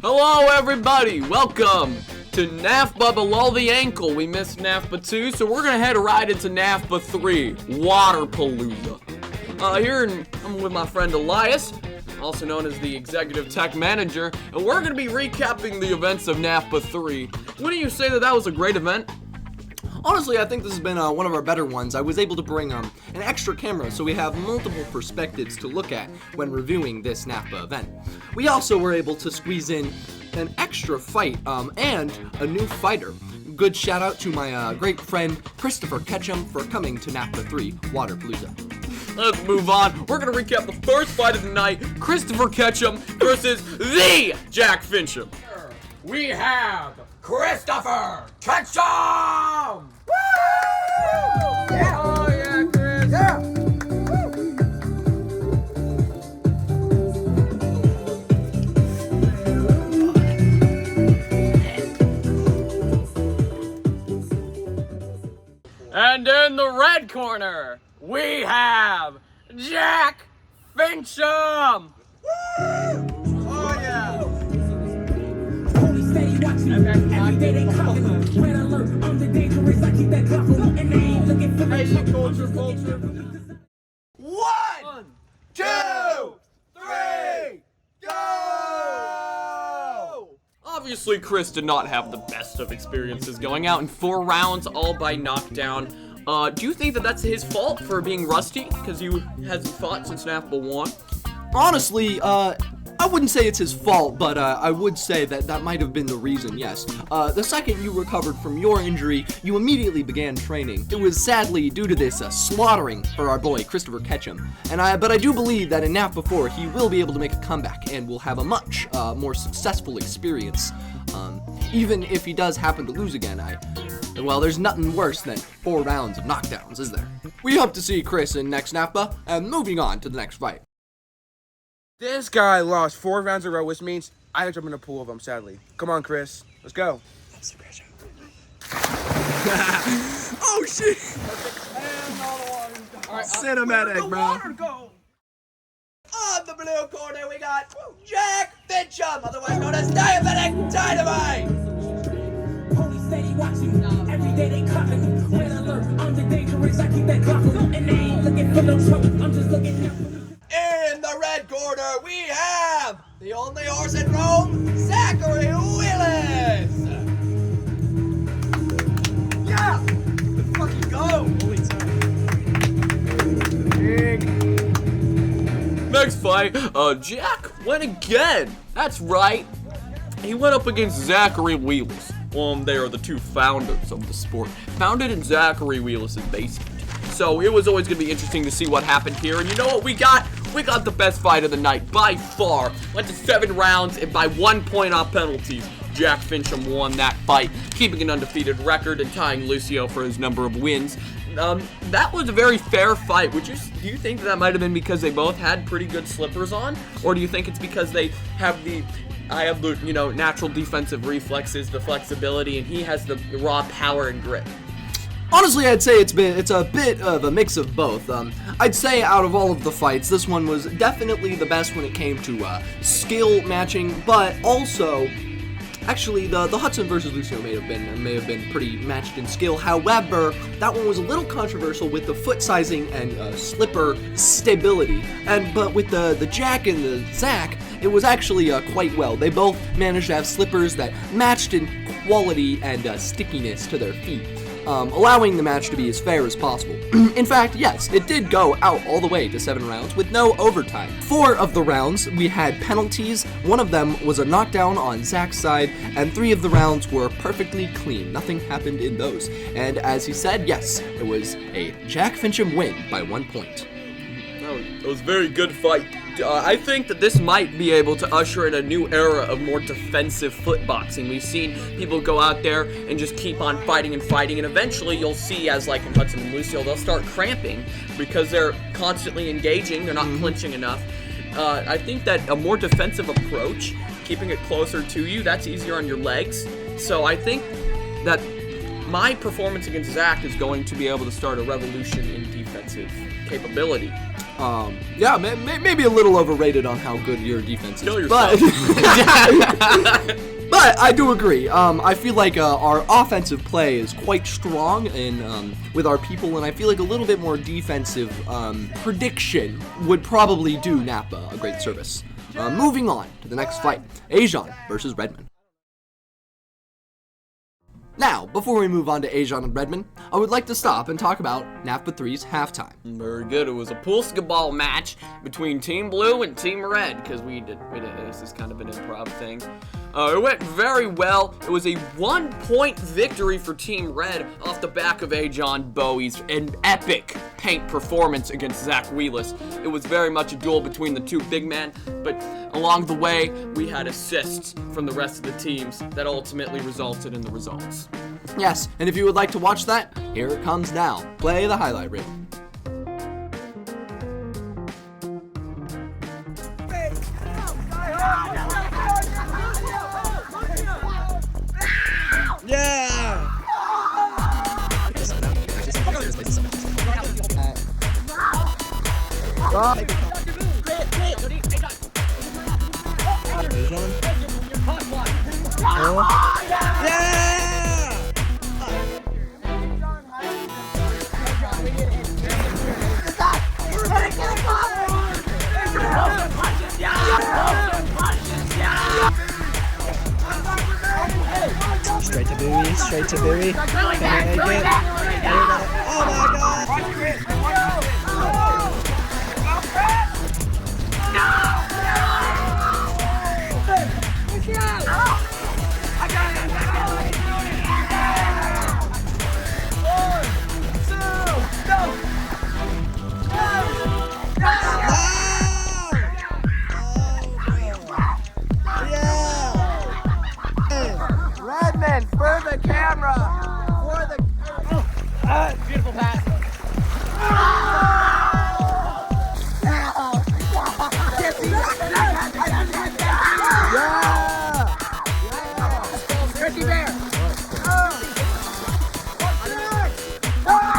Hello everybody, welcome to NAFBA below the ankle. We missed NAFBA3, so we're gonna head right into NAFBA3, Water Palooza. I'm with my friend Elias, also known as the Executive Tech Manager, and we're gonna be recapping the events of NAFBA3. Wouldn't you say that was a great event? Honestly, I think this has been one of our better ones. I was able to bring an extra camera so we have multiple perspectives to look at when reviewing this NAFBA event. We also were able to squeeze in an extra fight and a new fighter. Good shout out to my great friend Christopher Ketchum for coming to NAFBA3 Water Palooza. Let's move on. We're gonna recap the first fight of the night, Christopher Ketchum versus the Jack Fincham. We have Christopher Ketchum! Woo! Yeah. Oh yeah, Chris! Yeah! And in the red corner, we have Jack Fincham! Oh yeah! Every day they clockin', red alert, I'm the dangerous, I keep that clock on, and they ain't looking for Hey, me. culture. 1, 2, 3, go! Obviously, Chris did not have the best of experiences going out in 4 rounds, all by knockdown. Do you think that that's his fault for being rusty? Because he hasn't fought since NAFBA 1? Honestly, I wouldn't say it's his fault, but I would say that might have been the reason, yes. The second you recovered from your injury, you immediately began training. It was sadly due to this slaughtering for our boy, Christopher Ketchum. But I do believe that in NAFBA 4, he will be able to make a comeback and will have a much more successful experience. Even if he does happen to lose again, well, there's nothing worse than 4 rounds of knockdowns, is there? We hope to see Chris in next NAFBA, and moving on to the next fight. This guy lost 4 rounds in a row, which means I have to jump in a pool of him, sadly. Come on, Chris. Let's go. Oh, shit. All right, cinematic, bro. On the blue corner, we got Jack Fincham, otherwise known as Diabetic Dynamite. Police steady watching, every day they clockin', red alert, I'm the dangerous, I keep that clock on, and they ain't looking for no trouble, I'm just looking out for me. In the red corner, we have the only horse in Rome, Zachary Willis. Yeah, let's fucking go. Next fight, Jack went again. That's right. He went up against Zachary Wheelis. They are the 2 founders of the sport. Founded in Zachary Wheelis' basement. So it was always going to be interesting to see what happened here. And you know what we got? We got the best fight of the night by far. Went to 7 rounds and by 1 point off penalties. Jack Fincham won that fight, keeping an undefeated record and tying Lucio for his number of wins. That was a very fair fight. Do you think that might have been because they both had pretty good slippers on? Or do you think it's because they have the natural defensive reflexes, the flexibility, and he has the raw power and grit? Honestly, I'd say it's a bit of a mix of both. I'd say out of all of the fights, this one was definitely the best when it came to skill matching, but also, actually, the Hudson versus Lucio may have been pretty matched in skill. However, that one was a little controversial with the foot sizing and slipper stability. But with the Jack and the Zach, it was actually quite well. They both managed to have slippers that matched in quality and stickiness to their feet, allowing the match to be as fair as possible. In fact, yes, it did go out all the way to 7 rounds with no overtime. 4 of the rounds, we had penalties. 1 of them was a knockdown on Zach's side, and 3 of the rounds were perfectly clean. Nothing happened in those. And as he said, yes, it was a Jack Fincham win by 1 point. That was a very good fight. I think that this might be able to usher in a new era of more defensive foot boxing. We've seen people go out there and just keep on fighting, and eventually you'll see, as like in Hudson and Lucio, they'll start cramping because they're constantly engaging, they're not clinching enough. I think that a more defensive approach, keeping it closer to you, that's easier on your legs. So I think that my performance against Zach is going to be able to start a revolution in defensive capability. Yeah, maybe a little overrated on how good your defense is. Kill yourself. But I do agree. I feel like our offensive play is quite strong and with our people, and I feel like a little bit more defensive prediction would probably do NAFBA a great service. Moving on to the next fight, Ajon versus Redmond. Now, before we move on to Ajon and Redmond, I would like to stop and talk about NAFBA3's halftime. Very good. It was a poolskaball match between Team Blue and Team Red, because this is kind of an improv thing. It went very well. It was a 1-point victory for Team Red off the back of Ajon Bowie's an epic paint performance against Zach Wheelis. It was very much a duel between the two big men, but along the way, we had assists from the rest of the teams that ultimately resulted in the results. Yes, and if you would like to watch that, here it comes now. Play the highlight reel. Yeah! Straight to buoy, straight to buoy. Can they make it? Oh my god! Redmond, for the camera! For the... Beautiful pass. Ricky Bear! Oh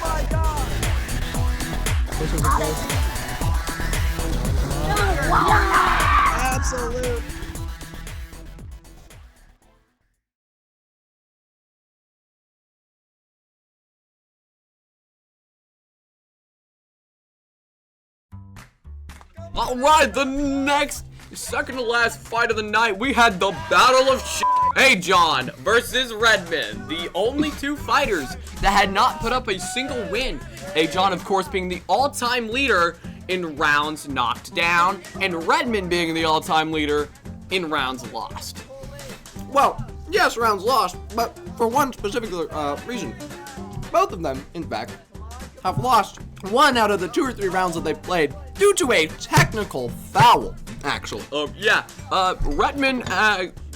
my god! Absolute. All right, the next, second to last fight of the night, we had the Battle of Ajon versus Redmond, the only two fighters that had not put up a single win. Ajon, of course, being the all-time leader in rounds knocked down, and Redmond being the all-time leader in rounds lost. Well, yes, rounds lost, but for one specific reason. Both of them, in fact, have lost one out of the 2 or 3 rounds that they've played due to a technical foul, actually. Redmond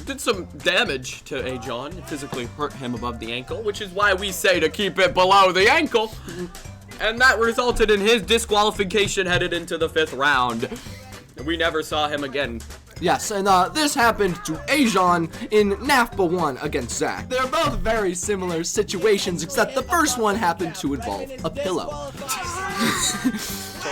did some damage to Ajon, physically hurt him above the ankle, which is why we say to keep it below the ankle. And that resulted in his disqualification headed into the 5th round. We never saw him again. Yes, and this happened to Ajon in NAFBA3 against Zach. They're both very similar situations, except the first one happened to involve a pillow.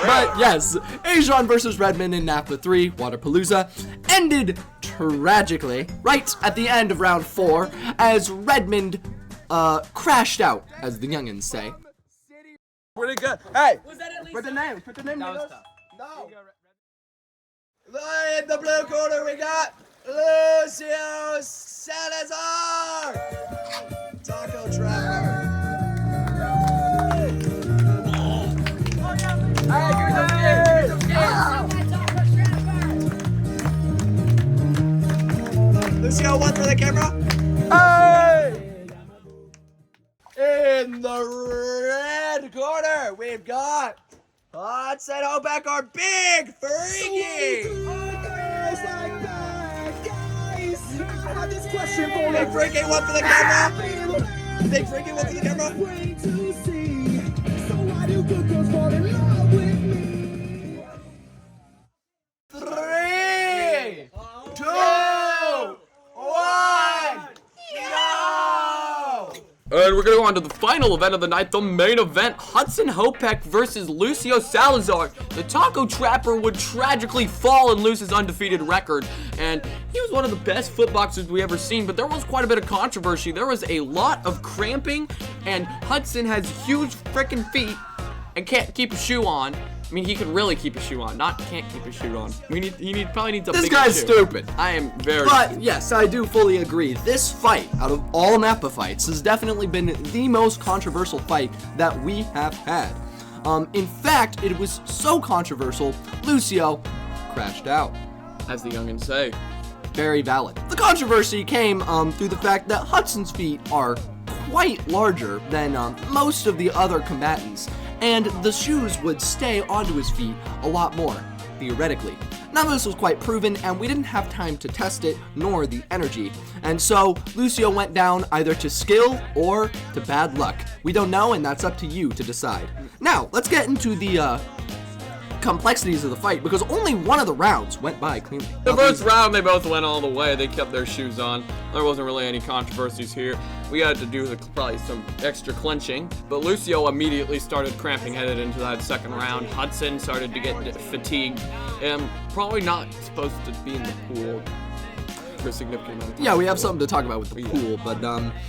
But yes, Ajon versus Redmond in NAFBA3, Palooza, ended tragically right at the end of round 4 as Redmond crashed out, as the youngins say. Pretty good. Hey! Put the name down. No. In the blue corner, we got Lucio Salazar. Taco Trapper. Lucio, one for the camera. Hey! In the red corner, we've got Hudson Hopeck, our big freaky. Big freaky, one for the camera. Big freaky, one for the camera. Three, two, one, go! And we're gonna go on to the final event of the night, the main event, Hudson Hopeck versus Lucio Salazar. The Taco Trapper would tragically fall and lose his undefeated record, and he was one of the best foot boxers we ever seen, but there was quite a bit of controversy. There was a lot of cramping, and Hudson has huge freaking feet and can't keep a shoe on. I mean, he could really keep a shoe on, not can't keep a shoe on. He probably needs a bigger shoe. This guy's stupid. I am very But yes, I do fully agree. This fight, out of all NAFBA fights, has definitely been the most controversial fight that we have had. In fact, it was so controversial, Lucio crashed out. as the youngins say. Very valid. The controversy came through the fact that Hudson's feet are quite larger than most of the other combatants, and the shoes would stay onto his feet a lot more, theoretically. None of this was quite proven, and we didn't have time to test it, nor the energy. And so, Lucio went down either to skill or to bad luck. We don't know, and that's up to you to decide. Now, let's get into the complexities of the fight, because only one of the rounds went by cleanly. The first round, they both went all the way. They kept their shoes on. There wasn't really any controversies here. We had to do probably some extra clenching, but Lucio immediately started cramping headed into that second round. Hudson started to get fatigued, and probably not supposed to be in the pool for a significant amount of time. Yeah, we have something to talk about with the pool, but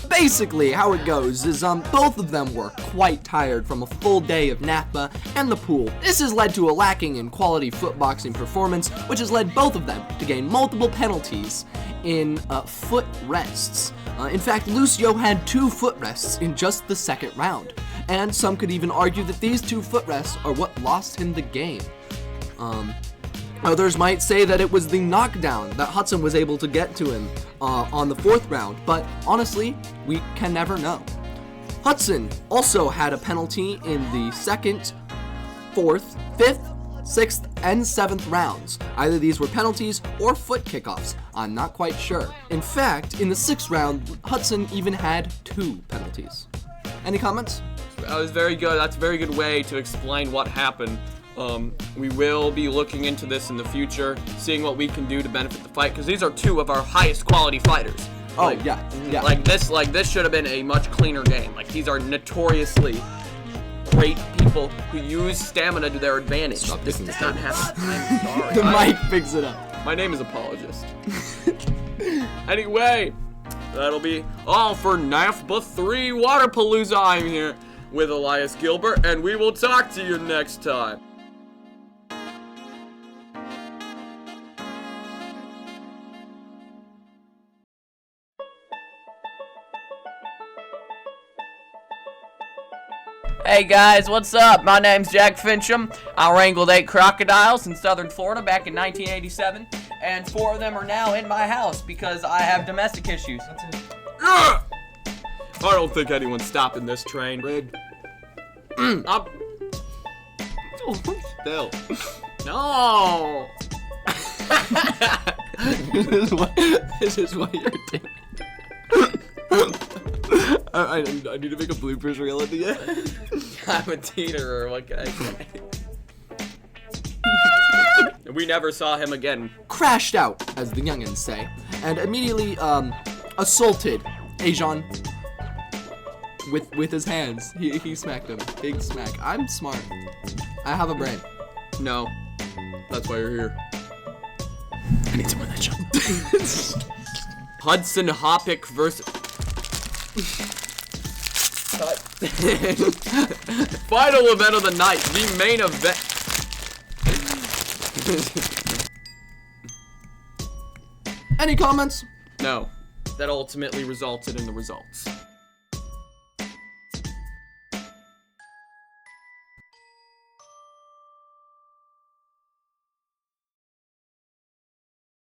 basically how it goes is both of them were quite tired from a full day of NAFBA and the pool. This has led to a lacking in quality footboxing performance, which has led both of them to gain multiple penalties in foot rests. In fact, Lucio had 2 foot rests in just the second round, and some could even argue that these 2 foot rests are what lost him the game. Others might say that it was the knockdown that Hudson was able to get to him on the 4th round, but honestly, we can never know. Hudson also had a penalty in the 2nd, 4th, 5th, 6th, and 7th rounds. Either these were penalties or foot kickoffs. I'm not quite sure. In fact, in the 6th round, Hudson even had 2 penalties. Any comments? That was very good. That's a very good way to explain what happened. We will be looking into this in the future, seeing what we can do to benefit the fight, because these are 2 of our highest quality fighters. Oh, Like, yeah. Like this should have been a much cleaner game. Like, these are notoriously great people who use stamina to their advantage. This does not happen. I'm sorry. The mic picks it up. My name is Apologist. Anyway, that'll be all for NAFBA3 Water Palooza. I'm here with Elias Gilbert, and we will talk to you next time. Hey guys, what's up? My name's Jack Fincham. I wrangled 8 crocodiles in southern Florida back in 1987, and 4 of them are now in my house because I have domestic issues. I don't think anyone's stopping this train. Rigged. Still. No. This is what you're doing. I need to make a bloopers reel at the end. I'm a teeterer, what can I say? We never saw him again. Crashed out, as the youngins say, and immediately assaulted Ajon with his hands. He smacked him. Big smack. I'm smart. I have a brain. No. That's why you're here. I need to win that shot. Hudson Hopeck versus... Final event of the night, the main event. Any comments? No, that ultimately resulted in the results.